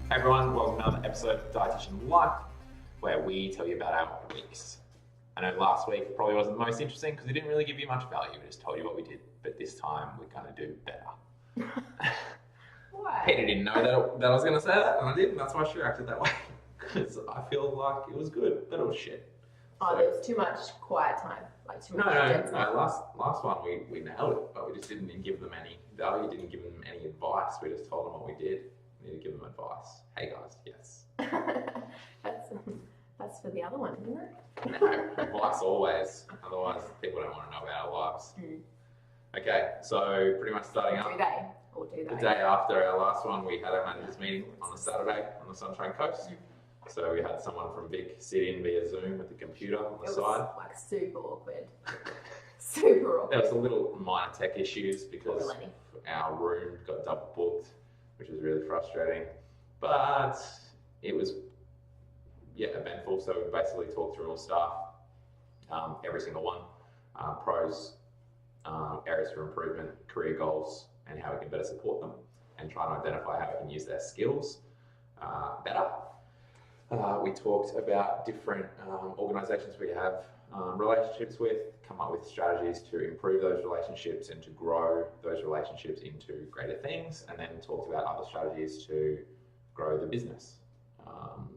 Hey everyone, welcome to another episode of Dietitian Life, where we tell you about our weeks. I know last week probably wasn't the most interesting because we didn't really give you much value, we just told you what we did, but this time we're going to do better. Why? Peter didn't know that I was going to say that, and I did, and that's why she reacted that way. Because I feel like it was good, but it was shit. Oh, there was too much quiet time, like too much. No. Last one we nailed it, but we just didn't give them any value, didn't give them any advice. We just told them what we did. We need to give them advice. Hey guys, yes. That's for the other one, isn't it? No, advice always. Otherwise, people don't want to know about our lives. Okay, so pretty much starting up. Do they? The day after our last one, we had our managers meeting on a Saturday on the Sunshine Coast. So we had someone from Vic sit in via Zoom with the computer on the side. It was like super awkward. Super awkward. There was a little minor tech issues because our room got double booked, which was really frustrating. But it was, eventful. So we basically talked through all stuff, every single one, pros, areas for improvement, career goals, and how we can better support them, and try and identify how we can use their skills better. We talked about different organisations we have relationships with, come up with strategies to improve those relationships and to grow those relationships into greater things, and then talked about other strategies to grow the business.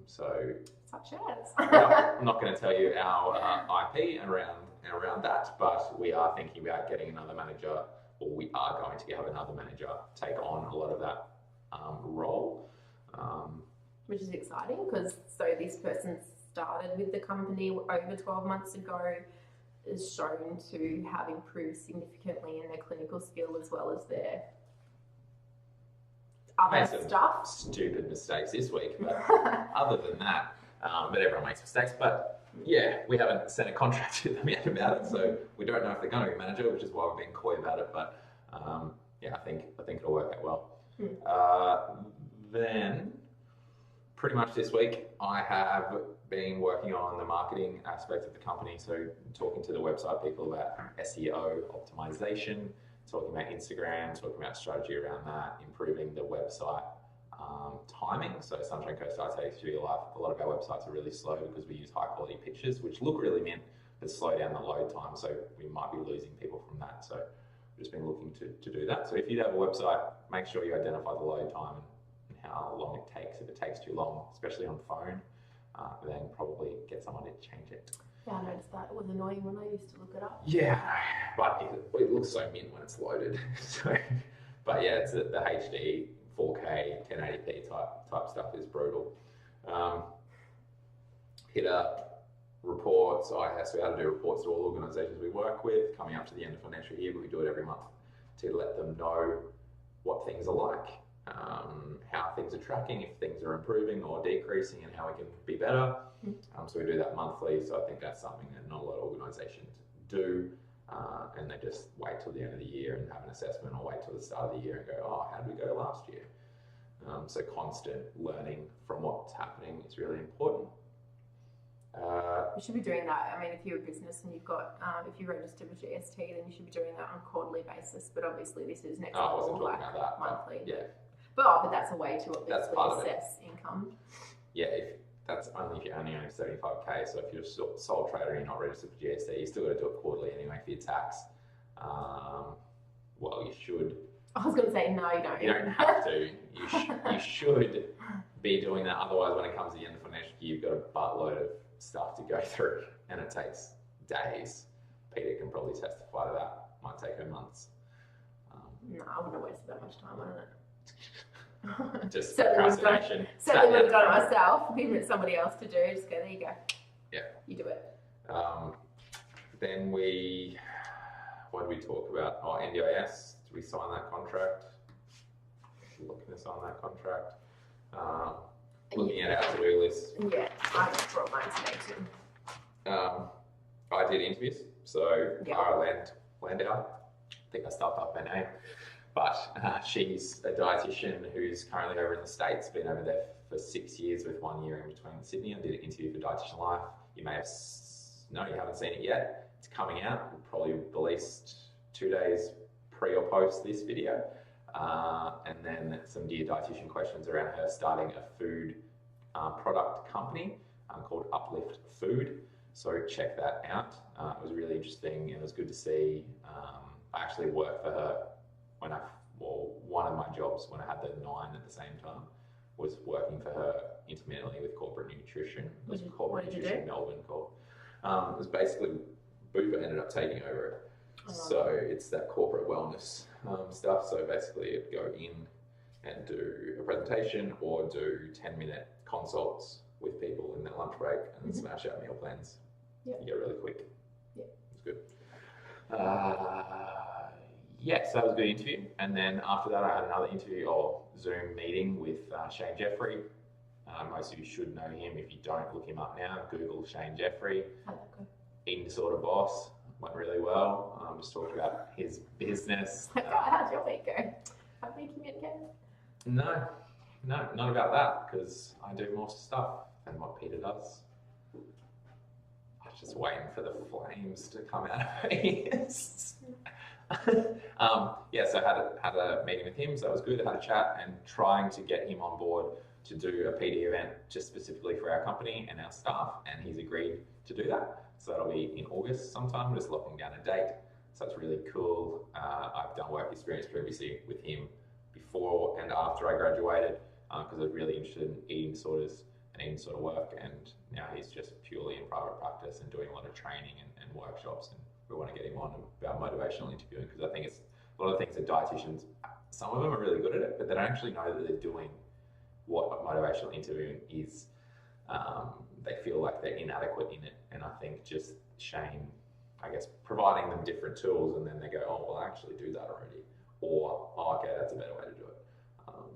Such as? I'm not going to tell you our IP around that, but we are thinking about getting another manager, or we are going to have another manager take on a lot of that role. Which is exciting because this person started with the company over 12 months ago, is shown to have improved significantly in their clinical skill as well as their other stuff. Stupid mistakes this week, but other than that, but everyone makes mistakes. But yeah, we haven't sent a contract to them yet about it, so we don't know if they're going to be manager, which is why we've been coy about it. But I think it'll work out well. Then. Pretty much this week, I have been working on the marketing aspect of the company. So talking to the website people about SEO optimization, talking about Instagram, talking about strategy around that, improving the website timing. So Sunshine Coast Dietitian Life, a lot of our websites are really slow because we use high quality pictures, which look really mint, but slow down the load time. So we might be losing people from that. So we've just been looking to do that. So if you have a website, make sure you identify the load time and how long it takes. If it takes too long, especially on phone, then probably get someone to change it. Yeah, I noticed that. It was annoying when I used to look it up. Yeah, but it looks so mint when it's loaded. But yeah, it's the HD, 4K, 1080p type stuff is brutal. Hit up reports. So we have to do reports to all organisations we work with coming up to the end of financial year, but we do it every month to let them know what things are like. How things are tracking, if things are improving or decreasing, and how we can be better. So we do that monthly. So I think that's something that not a lot of organisations do, and they just wait till the end of the year and have an assessment, or wait till the start of the year and go, oh, how did we go last year? So constant learning from what's happening is really important. You should be doing that. I mean, if you're a business and you've got, if you register with GST, then you should be doing that on a quarterly basis. But obviously, this is next level, like monthly. But that's a way to obviously assess income. Yeah, if you're only 75k. So if you're a sole trader and you're not registered for GST, you still got to do it quarterly anyway for your tax. Well, you should. I was going to say no, you don't. You don't have to. You should be doing that. Otherwise, when it comes to the end of financial year, you've got a buttload of stuff to go through, and it takes days. Peter can probably testify to that. Might take her months. No, I wouldn't have wasted that much time on it. Just procrastination. Certainly would have done it myself. Given it somebody else to do, just go, there you go. Yeah. You do it. Then what did we talk about? Oh, NDIS. Did we sign that contract? Looking to sign that contract. Looking at our to-do list. Yeah, I just brought mine today too. I did interviews. So Cara Landau, I think I stuffed up her name. But she's a dietitian who's currently over in the States, been over there for 6 years with 1 year in between Sydney. I did an interview for Dietitian Life. You may have, no, you haven't seen it yet. It's coming out, probably released 2 days pre or post this video. and then some Dear Dietitian questions around her starting a food product company called Uplift Food. So check that out. It was really interesting. It was good to see. I actually worked for her one of my jobs when I had the 9 at the same time was working for her intermittently with corporate nutrition. It was Corporate Nutrition Melbourne called. It was basically Bupa ended up taking over it. So it's that corporate wellness stuff. So basically it'd go in and do a presentation or do 10-minute consults with people in their lunch break and smash out meal plans. You get really quick. It's good. So that was a good interview. And then after that, I had another interview or Zoom meeting with Shane Jeffrey. Most of you should know him. If you don't, look him up now. Google Shane Jeffrey. Eating Disorder Boss. Went really well. Just talked about his business. How'd your week go? Have we communicated? No, not about that, because I do more stuff than what Peter does. I was just waiting for the flames to come out of my ears. So I had a meeting with him, so that was good. I had a chat and trying to get him on board to do a PD event just specifically for our company and our staff, and he's agreed to do that. So that'll be in August sometime. We're just locking down a date. So that's really cool. I've done work experience previously with him before and after I graduated because I was really interested in eating disorders and eating disorder work, and now he's just purely in private practice and doing a lot of training and workshops, and we want to get him on about motivational interviewing because I think it's a lot of things that dietitians, some of them are really good at it, but they don't actually know that they're doing what motivational interviewing is. They feel like they're inadequate in it, and I think just Shane, I guess, providing them different tools, and then they go, oh, well, I actually do that already, or oh, okay, that's a better way to do it.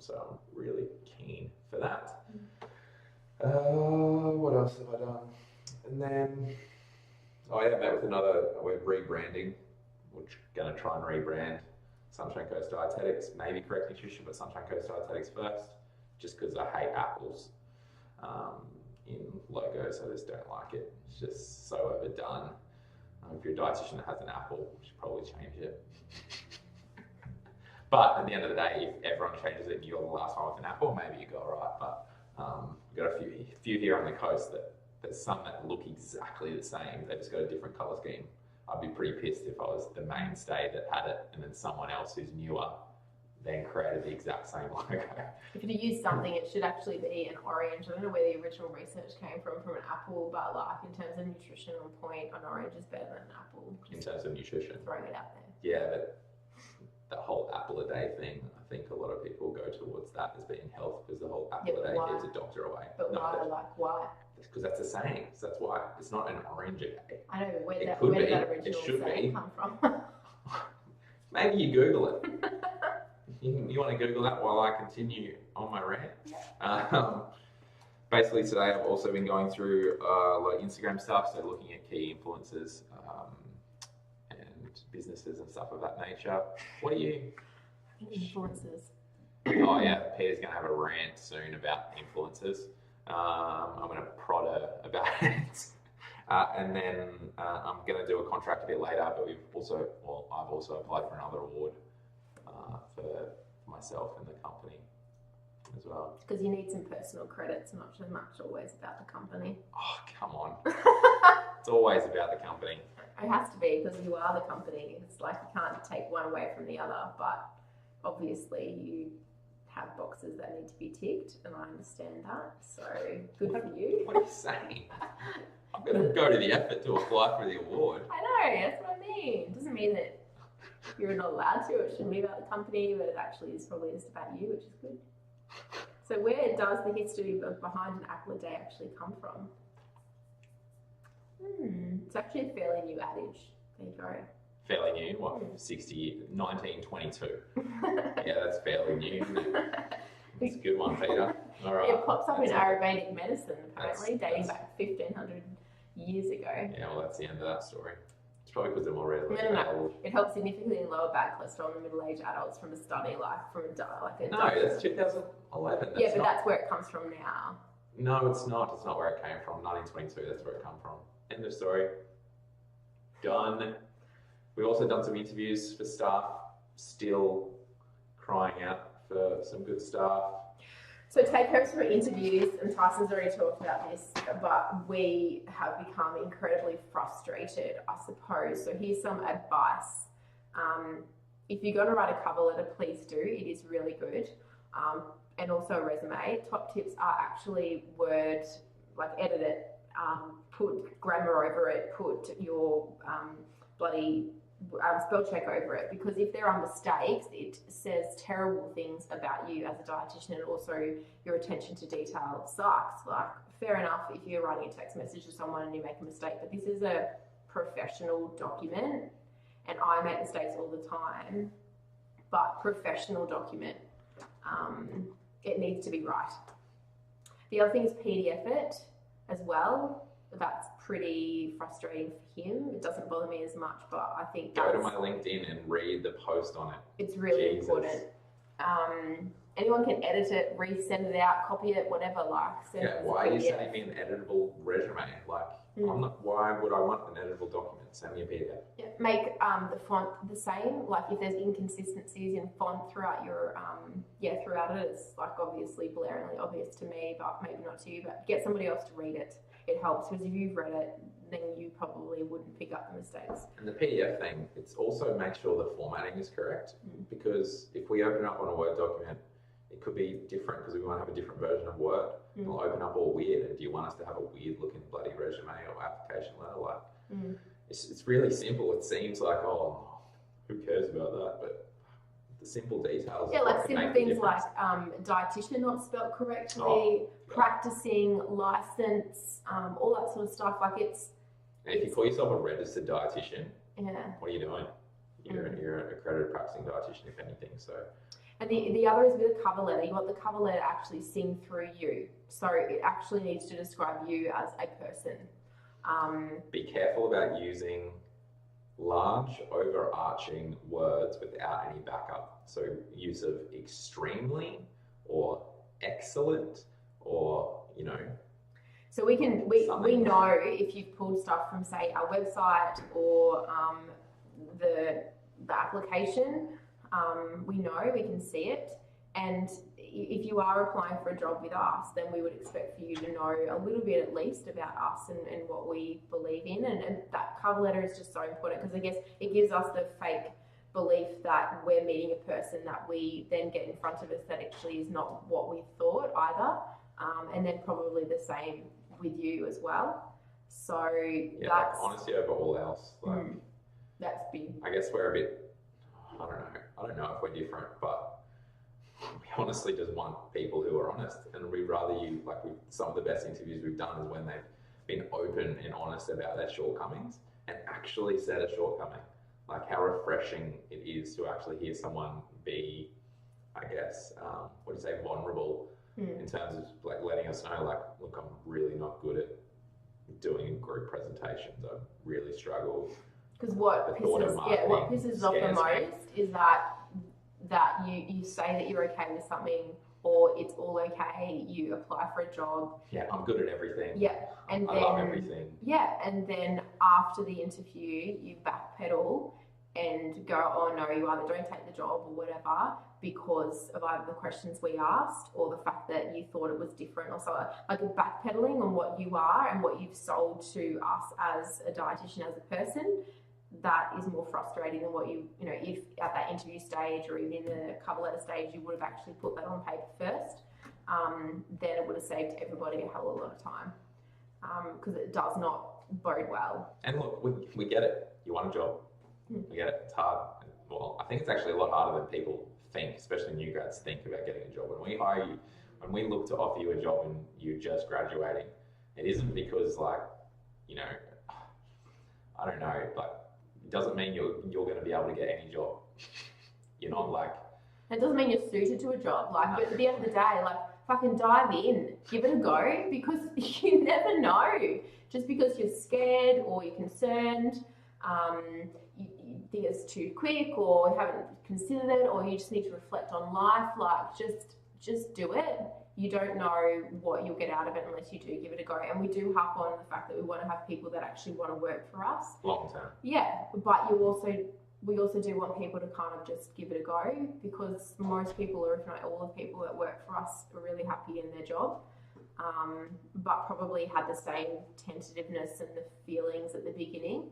So I'm really keen for that. What else have I done? And then, met with we're rebranding. We're going to try and rebrand Sunshine Coast Dietetics, maybe Correct Nutrition, but Sunshine Coast Dietetics first, just because I hate apples in logos. I just don't like it. It's just so overdone. If you're a dietitian that has an apple, you should probably change it. But at the end of the day, if everyone changes it and you're the last one with an apple, maybe you go all right. But we've got a few here on the coast that there's some that look exactly the same. They just got a different colour scheme. I'd be pretty pissed if I was the mainstay that had it and then someone else who's newer then created the exact same logo. If you use something, it should actually be an orange. I don't know where the original research came from an apple, but like in terms of nutritional point, an orange is better than an apple. In terms of nutrition. Throwing it out there. Yeah, but the whole apple a day thing, I think a lot of people go towards that as being health because the whole apple a day keeps a doctor away. But why? Because that's a saying. So that's why it's not an orange a day. I know, where did that original saying come from? Maybe you Google it. You want to Google that while I continue on my rant? Basically, today I've also been going through a lot of Instagram stuff, so looking at key influencers and businesses and stuff of that nature. What are you? Influencers. Oh yeah, Peter's going to have a rant soon about influencers. I'm going to prod her about it. And then I'm going to do a contract a bit later, but I've also applied for another award for myself and the company as well. Because you need some personal credits, not so much always about the company. Oh, come on. It's always about the company. It has to be because you are the company. It's like you can't take one away from the other, but obviously you have boxes that need to be ticked, and I understand that. So good for you. What are you saying? I'm going to go to the effort to apply for the award. I know, that's what I mean. It doesn't mean that you're not allowed to. It shouldn't be about the company, but it actually is probably just about you, which is good. So where does the history behind an apple a day actually come from? It's actually a fairly new adage. There you go. Fairly new? What? 1922. Yeah, that's fairly new, isn't it? That's a good one, Peter. All right. It pops up in Ayurvedic medicine, apparently, dating back 1,500 years ago. Yeah, well, that's the end of that story. It's probably because they're more readily available. It helps significantly lower bad cholesterol in middle-aged adults from a study, that's 2011. That's where it comes from now. No, it's not. It's not where it came from. 1922, that's where it come from. End of story. Done. We've also done some interviews for staff. Still crying out for some good staff. So take homes from interviews, and Tyson's already talked about this, but we have become incredibly frustrated, I suppose. So here's some advice. If you're going to write a cover letter, please do. It is really good. And also a resume. Top tips are actually edit it, put grammar over it, put your bloody spell check over it, because if there are mistakes, it says terrible things about you as a dietitian, and also your attention to detail sucks. Like, fair enough if you're writing a text message to someone and you make a mistake, but this is a professional document, and I make mistakes all the time, but professional document, it needs to be right. The other thing is PDF it as well. That's pretty frustrating for him. It doesn't bother me as much, but I think go to my LinkedIn and read the post on it. It's really important. Anyone can edit it, resend it out, copy it, whatever. Why are you sending me an editable resume? I'm not. Why would I want an editable document? Send me a PDF. Yeah, make the font the same. Like if there's inconsistencies in font throughout your throughout it, it's obviously blaringly obvious to me, but maybe not to you. But get somebody else to read it. It helps, because if you've read it, then you probably wouldn't pick up the mistakes. And the PDF thing, it's also make sure the formatting is correct, because if we open up on a Word document, it could be different because we might have a different version of Word. It'll open up all weird, and do you want us to have a weird looking bloody resume or application letter? It's really simple. It seems like, oh, who cares about that? But the simple details. Yeah, like simple things like dietitian not spelled correctly, practicing, license, all that sort of stuff. And if you call yourself a registered dietitian, what are you doing? You're an accredited practicing dietitian, if anything. So. And the other is with a cover letter. You want the cover letter actually sing through you. So it actually needs to describe you as a person. Be careful about using large, overarching words without any backup. So use of extremely or excellent or, So we know if you've pulled stuff from, say, our website or the application, we know, we can see it. And if you are applying for a job with us, then we would expect for you to know a little bit at least about us and what we believe in. And that cover letter is just so important, because I guess it gives us the fake belief that we're meeting a person that we then get in front of us that actually is not what we thought either. And then probably the same with you as well. So that's honesty over all else. That's big. I guess we're a bit, I don't know if we're different, but we honestly just want people who are honest, and we'd rather some of the best interviews we've done is when they've been open and honest about their shortcomings and actually said a shortcoming. Like how refreshing it is to actually hear someone be, I guess, vulnerable in terms of letting us know, look, I'm really not good at doing group presentations. I really struggle. Because what pisses off the most is that you say that you're okay with something, or it's all okay, you apply for a job. Yeah, I'm good at everything. Yeah. And I love everything. Yeah, and then after the interview, you backpedal and go, oh no, you either don't take the job or whatever because of either the questions we asked or the fact that you thought it was different or so. Like backpedaling on what you are and what you've sold to us as a dietitian, as a person, that is more frustrating than what if at that interview stage or even in the cover letter stage, you would have actually put that on paper first, then it would have saved everybody a hell of a lot of time, because it does not bode well. And look, we get it. You want a job. We get it. It's hard. Well, I think it's actually a lot harder than people think, especially new grads think about getting a job. When we hire you, when we look to offer you a job and you're just graduating, it isn't because I don't know, it doesn't mean you're going to be able to get any job. You're not it doesn't mean you're suited to a job. But at the end of the day, fucking dive in, give it a go, because you never know. Just because you're scared or you're concerned, you think it's too quick, or you haven't considered it, or you just need to reflect on life. Just do it. You don't know what you'll get out of it unless you do give it a go. And we do harp on the fact that we want to have people that actually want to work for us. Long term. Yeah, but you also we also do want people to kind of just give it a go, because most people, or if not all of the people that work for us, are really happy in their job, but probably had the same tentativeness and the feelings at the beginning.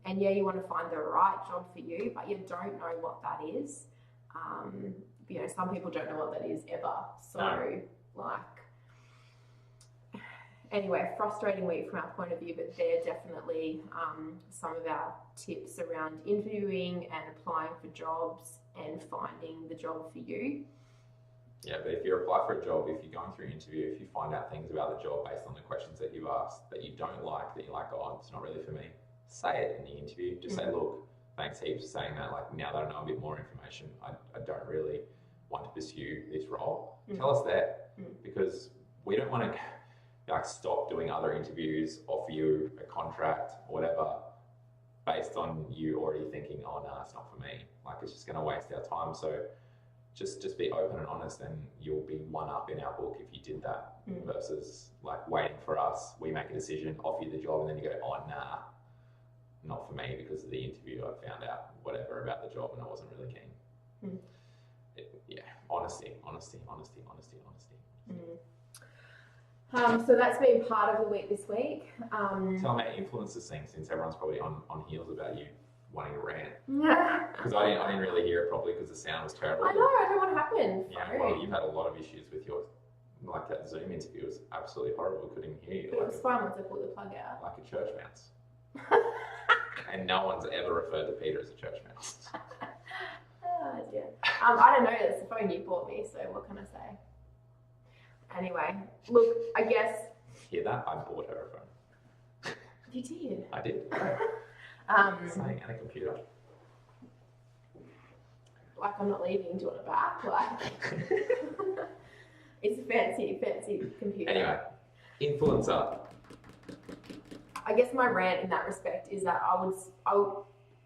And yeah, you want to find the right job for you, but you don't know what that is. You know, some people don't know what that is ever. So, like, anyway, frustrating week from our point of view, but they're definitely some of our tips around interviewing and applying for jobs and finding the job for you. Yeah, but if you apply for a job, if you're going through an interview, if you find out things about the job based on the questions that you've asked that you don't like, that you're like, oh, it's not really for me, say it in the interview. Just say, look, thanks heaps for saying that. Like, now that I know a bit more information, I don't really want to pursue this role. Tell us that, because we don't want to like stop doing other interviews, offer you a contract or whatever based on you already thinking, oh no, it's not for me. Like, it's just going to waste our time. So just be open and honest, and you'll be one up in our book if you did that, versus like waiting for us, we make a decision, offer you the job, and then you go, oh nah, not for me because of the interview. I found out whatever about the job and I wasn't really keen. Honesty. So that's been part of the week this week. Tell me how influencers thing, since everyone's probably on heels about you wanting to rant. Because I didn't really hear it properly because the sound was terrible. I know, I don't know what happened. Yeah, well, you've had a lot of issues with your, like that Zoom interview was absolutely horrible. Couldn't hear you. It was fine once I pulled the plug out. Like a church mouse. And no one's ever referred to Peter as a church mouse. Oh, dear. I don't know, it's the phone you bought me, so what can I say? Anyway, look, I guess... Hear that? I bought her a phone. You did? I did. Saying, and a computer. Like, I'm not leaving, do you want it back? Like, it's a fancy computer. Anyway, influencer. I guess my rant in that respect is that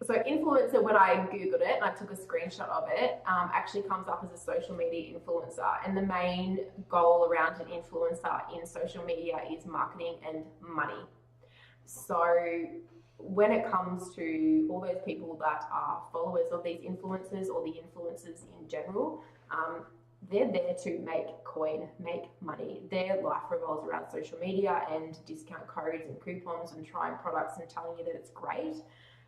so influencer, when I Googled it and I took a screenshot of it, actually comes up as a social media influencer. And the main goal around an influencer in social media is marketing and money. So when it comes to all those people that are followers of these influencers or the influencers in general, they're there to make coin, make money. Their life revolves around social media and discount codes and coupons and trying products and telling you that it's great.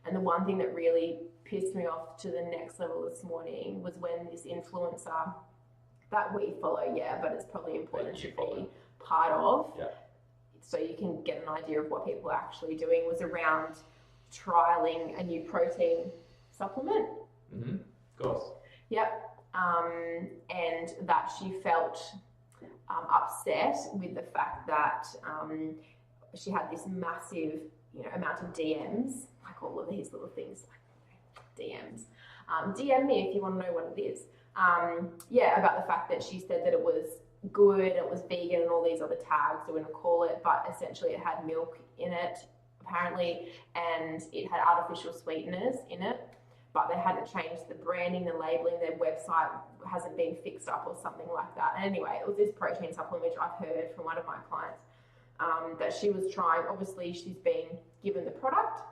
And the one thing that really pissed me off to the next level this morning was when this influencer that we follow, but it's probably important to be part of, so you can get an idea of what people are actually doing, was around trialing a new protein supplement. Of course. Yep. And that she felt upset with the fact that she had this massive, amount of DMs, like all of these little things, like DMs. DM me if you want to know what it is. About the fact that she said that it was good, it was vegan, and all these other tags we're going to call it, but essentially it had milk in it, apparently, and it had artificial sweeteners in it. But they hadn't changed the branding, the labeling, their website hasn't been fixed up or something like that. And anyway, it was this protein supplement, which I've heard from one of my clients, that she was trying. Obviously, she's been given the product,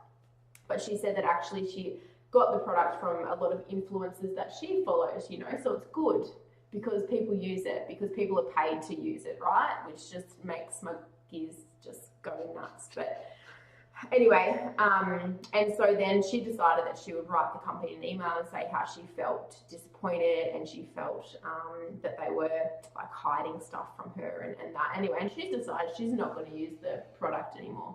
but she said that actually she got the product from a lot of influencers that she follows, so it's good because people use it, because people are paid to use it, right? Which just makes my gears just go nuts. But anyway, and so then she decided that she would write the company an email and say how she felt disappointed and she felt that they were like hiding stuff from her and that. Anyway, and she's decided she's not going to use the product anymore.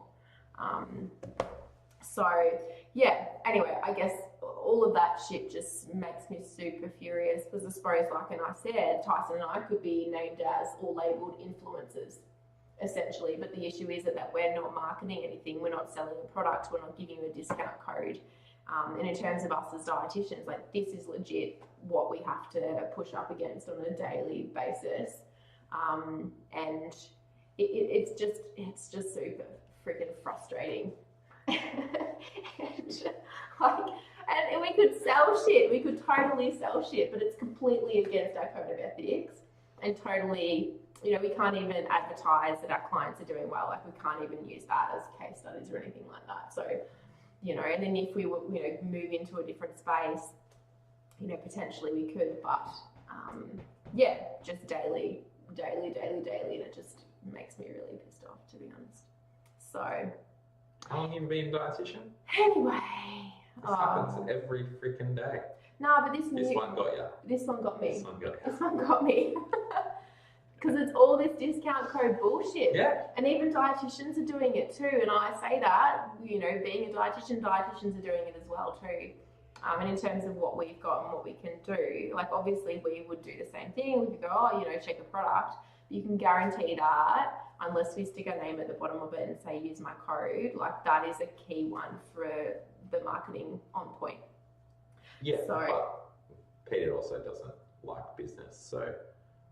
Anyway, I guess all of that shit just makes me super furious because I suppose, like I said, Tyson and I could be named as or labelled influencers, essentially, but the issue is that we're not marketing anything, we're not selling a product, we're not giving you a discount code. And in terms of us as dietitians, like, this is legit what we have to push up against on a daily basis. And it's just super freaking frustrating. And we could sell shit, we could totally sell shit, but it's completely against our code of ethics and totally, we can't even advertise that our clients are doing well. Like, we can't even use that as case studies or anything like that. So you know, and then if we were, you know, move into a different space, you know, potentially we could, but yeah, just daily, and it just makes me really pissed off, to be honest. So, how long have you been a dietitian? Anyway, this happens every freaking day. No, but this one got you. This one got me. This one got you. This one got me. Because it's all this discount code bullshit. Yeah. And even dietitians are doing it too. And I say that, you know, being a dietitian, dietitians are doing it as well too. And in terms of what we've got and what we can do, like obviously we would do the same thing. We could go, oh, you know, check a product. You can guarantee that unless we stick our name at the bottom of it and say use my code, like that is a key one for the marketing on point. Yeah, but Peta also doesn't like business, so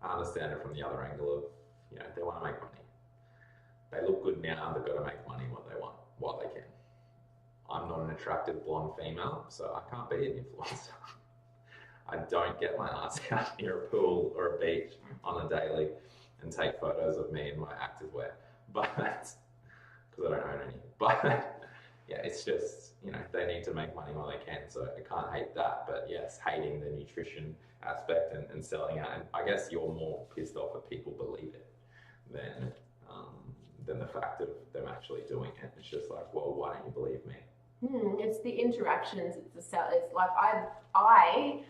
I understand it from the other angle of, you know, they want to make money. They look good now, they've got to make money what they want, while they can. I'm not an attractive blonde female, so I can't be an influencer. I don't get my ass out near a pool or a beach on a daily and take photos of me in my activewear, but because I don't own any. But yeah, it's just, you know, they need to make money while they can, so I can't hate that. But yes, hating the nutrition aspect and selling out, and I guess you're more pissed off if people believe it than the fact of them actually doing it. It's just like, well, why don't you believe me? It's the interactions. It's the sell. It's like I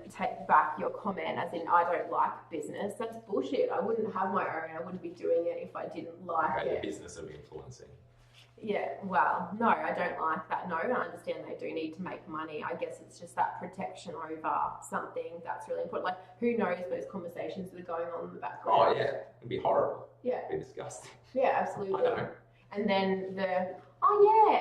take back your comment as in I don't like business. That's bullshit. I wouldn't have my own. I wouldn't be doing it if I didn't like it. The business of influencing. Yeah, well, no, I don't like that. No, I understand they do need to make money. I guess it's just that protection over something that's really important. Like, who knows those conversations that are going on in the background? Oh, yeah. It'd be horrible. Yeah. It'd be disgusting. Yeah, absolutely. I know. And then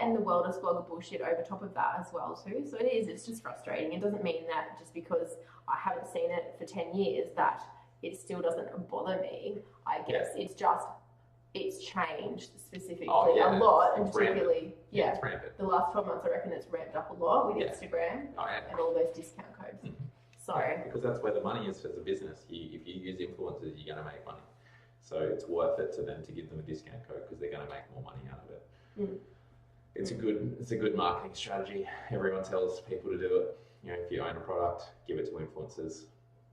and the wellness blogger bullshit over top of that as well too. So it's just frustrating. It doesn't mean that just because I haven't seen it for 10 years that it still doesn't bother me. I guess it's changed specifically a lot, and particularly, it's rampant. The last 12 months I reckon it's ramped up a lot with Instagram and all those discount codes. Mm-hmm. So because that's where the money is as a business. If you use influencers, you're going to make money. So it's worth it to them to give them a discount code because they're going to make more money out of it. It's a good marketing strategy. Everyone tells people to do it. You know, if you own a product, give it to influencers.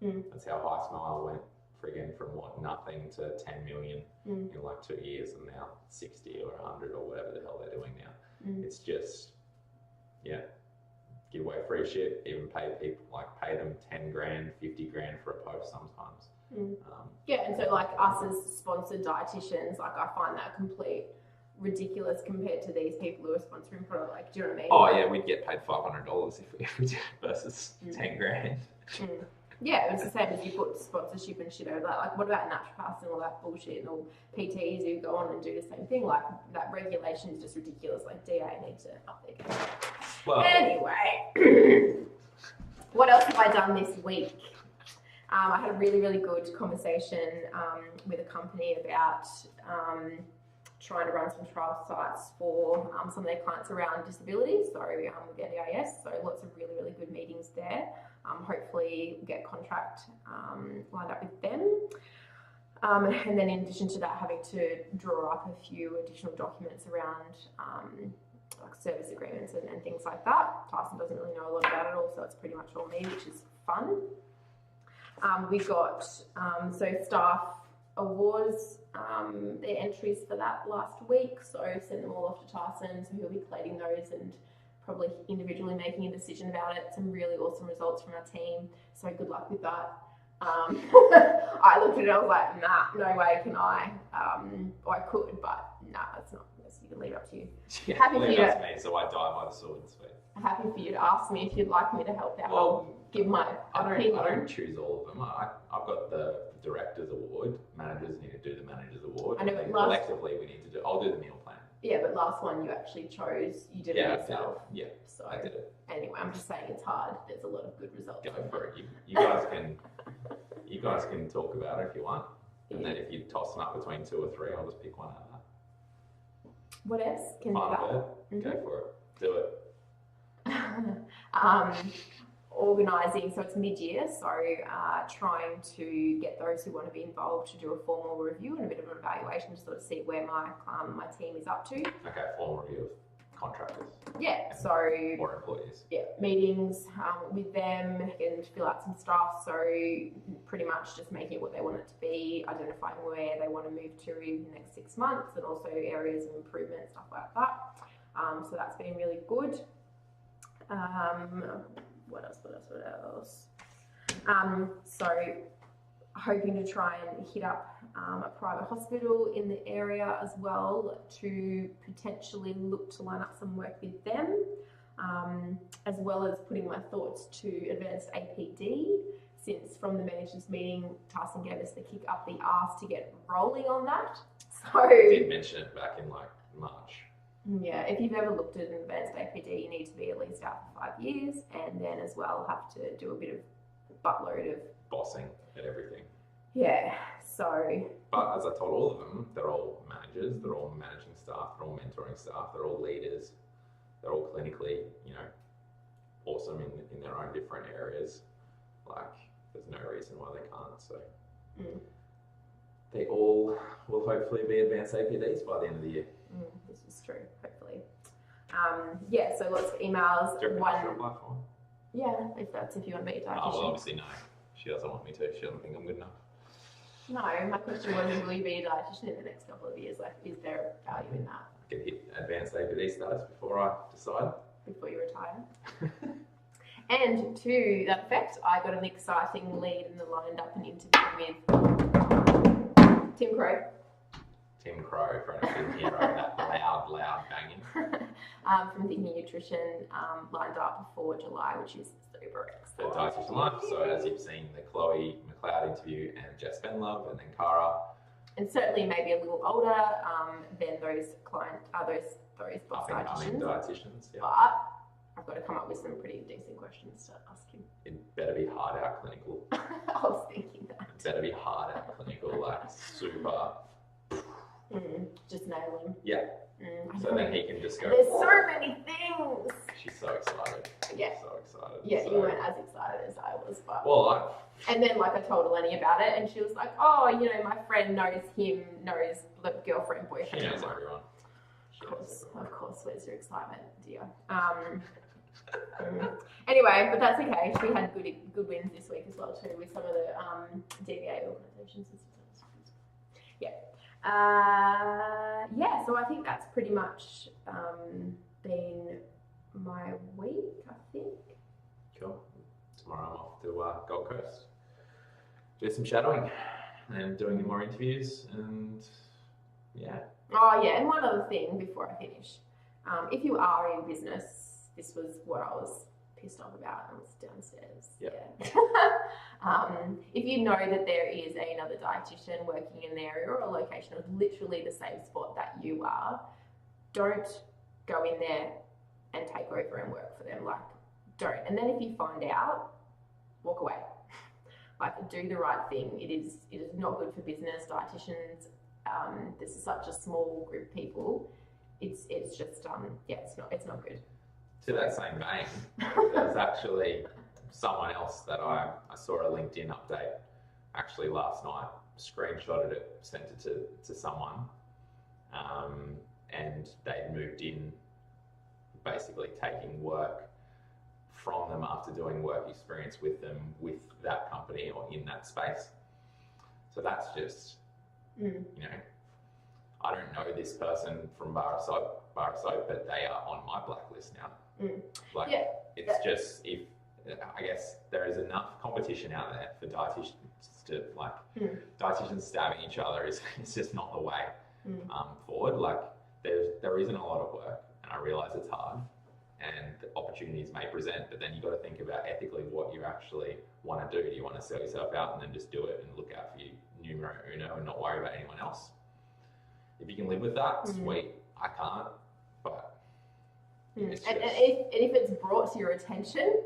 That's how High Smile went. Friggin' from nothing to 10 million in like 2 years, and now 60 or 100 or whatever the hell they're doing now. It's just, give away free shit, even pay people, like pay them 10 grand, 50 grand for a post sometimes. And so like us as sponsored dietitians, like I find that complete ridiculous compared to these people who are sponsoring product. Like, do you know what I mean? Oh yeah, we'd get paid $500 if we did versus 10 grand. Yeah, it's the same as you put sponsorship and shit over that. Like, what about naturopaths and all that bullshit and all PTs who go on and do the same thing? Like, that regulation is just ridiculous. Like, DA needs to up their game. Well, anyway, what else have I done this week? I had a really, really good conversation with a company about trying to run some trial sites for some of their clients around disability, so with NDIS. So lots of really, really good meetings there. Hopefully get contract lined up with them. And then in addition to that, having to draw up a few additional documents around like service agreements and things like that. Tyson doesn't really know a lot about it all, so it's pretty much all me, which is fun. We got staff awards, their entries for that last week, so sent them all off to Tyson, so he'll be collating those and probably individually making a decision about it. Some really awesome results from our team, so good luck with that. I looked at it, I was like, nah, no way can I. Or I could, but nah, it's not. You can leave it up to you. Yeah, happy leave it up to me, so I die by the sword and speed. Happy for you to ask me if you'd like me to help out. Well, give my opinion. I don't choose all of them. I've got the Directors Award. Managers need to do the Managers Award. I know, but collectively we need to do. I'll do the meal plan. Yeah, but last one you actually chose. You did it yourself. Yeah, so I did it. Anyway, I'm just saying it's hard. There's a lot of good results. Go for it. You guys can talk about it if you want, and then if you toss them up between 2 or 3, I'll just pick one out of that. What else can you do? Go for it. Do it. Organising, so it's mid-year, so trying to get those who want to be involved to do a formal review and a bit of an evaluation to sort of see where my team is up to. Okay, formal review of contract. So more employees. Yeah, meetings with them and fill out some stuff. So pretty much just making it what they want it to be, identifying where they want to move to in the next 6 months, and also areas of improvement, stuff like that. So that's been really good. What else? So hoping to try and hit up a private hospital in the area as well, to potentially look to line up some work with them, as well as putting my thoughts to advanced APD, since from the managers meeting Tyson gave us the kick up the arse to get rolling on that. So I did mention it back in like March. Yeah, if you've ever looked at an advanced APD, you need to be at least out for 5 years, and then as well have to do a bit of buttload of bossing at everything. Yeah, so. But as I told all of them, they're all managers, they're all managing staff, they're all mentoring staff, they're all leaders, they're all clinically, awesome in their own different areas. Like, there's no reason why they can't. So they all will hopefully be advanced APDs by the end of the year. This is true, hopefully. So lots of emails. Do you reckon I should apply for one? Yeah, if you want to be a dietitian. Oh, well, obviously no. She doesn't want me to. She doesn't think I'm good enough. No, my question was, will you be a dietitian in the next couple of years? Like, is there value in that? I can hit advanced APD status before I decide. Before you retire. And to that effect, I got an exciting lead and lined up an interview with Tim Crow. Tim Crow, for anyone who didn't hear that loud banging. From Thinking Nutrition, lined up for July, which is super The excellent. Dietitian Life. So as you've seen, the Chloe McLeod interview and Jess Benlove and then Cara. And certainly maybe a little older than those boss Up-and-coming dietitians. dietitians, yeah. But I've got to come up with some pretty decent questions to ask him. It better be hard out clinical. I was thinking that. It better be hard out clinical, like super. Just nail him. Yeah. So then he can just go. There's so many things. She's so excited. Yeah. So excited. Yeah, so, you weren't as excited as I was, but. Well, And then, I told Eleni about it, and she was like, "Oh, my friend knows him, knows the girlfriend, boyfriend." she knows everyone. Of course. Where's your excitement, dear? Anyway, but that's okay. We had good wins this week as well too, with some of the DBA organisations and stuff. Yeah. So I think that's pretty much been my week, I think. Cool. Tomorrow I'm off to Gold Coast. Do some shadowing and doing more interviews and yeah. Oh yeah, and one other thing before I finish. If you are in business, this was what I was pissed off about. I was downstairs. Yep. Yeah. If you know that there is another dietitian working in an area or a location of literally the same spot that you are, don't go in there and take over and work for them. Don't. And then if you find out, walk away. Do the right thing. It is not good for business. Dietitians, this is such a small group of people. It's just it's not good. To that same vein, there's actually someone else that I saw a LinkedIn update actually last night, screenshotted it, sent it to someone, and they'd moved in, basically taking work from them after doing work experience with them with that company or in that space. So that's just, I don't know this person from Bar of Soap, but they are on my blacklist now. It's just, if I guess there is enough competition out there for dietitians to dietitians stabbing each other it's just not the way forward. There isn't a lot of work, and I realise it's hard, and the opportunities may present, but then you've got to think about ethically what you actually want to do. Do you want to sell yourself out and then just do it and look out for you numero uno and not worry about anyone else? If you can live with that, sweet. I can't, but and if it's brought to your attention,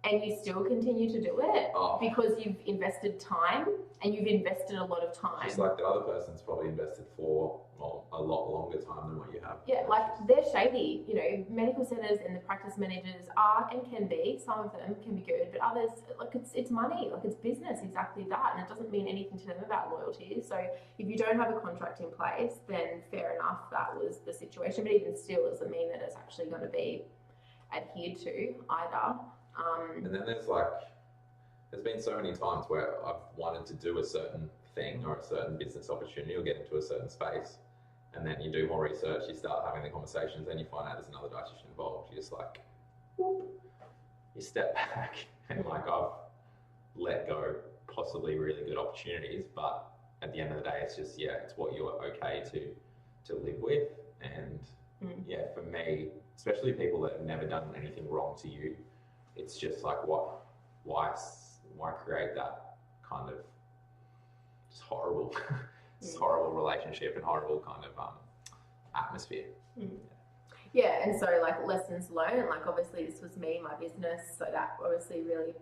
and you still continue to do it because you've invested time and you've invested a lot of time. Just like the other person's probably invested for a lot longer time than what you have. Yeah, like they're shady. You know, medical centres and the practice managers are and can be. Some of them can be good, but others, like it's money, like it's business, exactly that, and it doesn't mean anything to them about loyalty. So if you don't have a contract in place, then fair enough, that was the situation. But even still, it doesn't mean that it's actually going to be adhered to either. And then there's been so many times where I've wanted to do a certain thing or a certain business opportunity or get into a certain space, and then you do more research, you start having the conversations, and you find out there's another dietitian involved. You're just like, whoop, you step back, and like I've let go possibly really good opportunities, but at the end of the day, it's just it's what you're okay to live with. And for me, especially people that have never done anything wrong to you, it's just like why create that kind of just horrible horrible relationship and horrible kind of atmosphere. Yeah, and so like lessons learned, like obviously this was me, my business, so that obviously really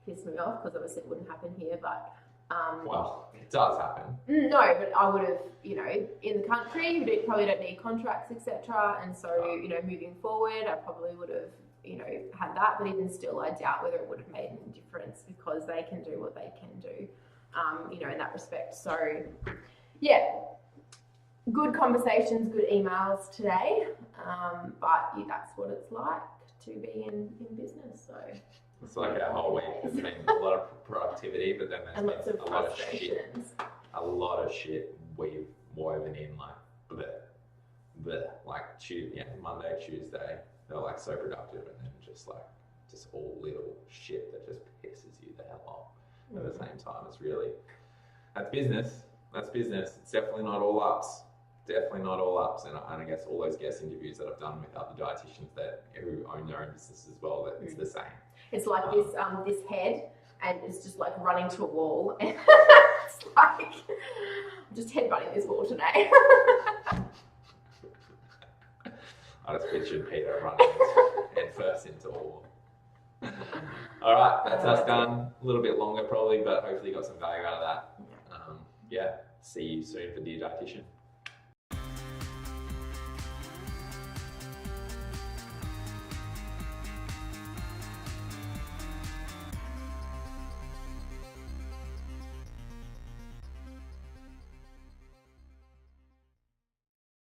pissed me off because obviously it wouldn't happen here, but well, it does happen. No, but I would have, you know, in the country, you probably don't need contracts, etc. And so, you know, moving forward, I probably would have, you know, had that. But even still, I doubt whether it would have made any difference because they can do what they can do, you know, in that respect. So, yeah, good conversations, good emails today. But that's what it's like to be in business. So. It's like our whole week has been a lot of productivity, but then there's been a lot of shit. A lot of shit we've woven in, like like Monday, Tuesday, they're like so productive, and then just all little shit that just pisses you the hell off. At the same time, it's really that's business. That's business. It's definitely not all ups. Definitely not all ups, and I guess all those guest interviews that I've done with other dietitians who own their own businesses as well, that it's the same. It's like this head, and it's just like running to a wall, and it's like I'm just headbutting this wall today. I just pictured Peter running head first into a wall. All right, that's us done. A little bit longer probably, but hopefully you got some value out of that. See you soon for Dear Dietitian.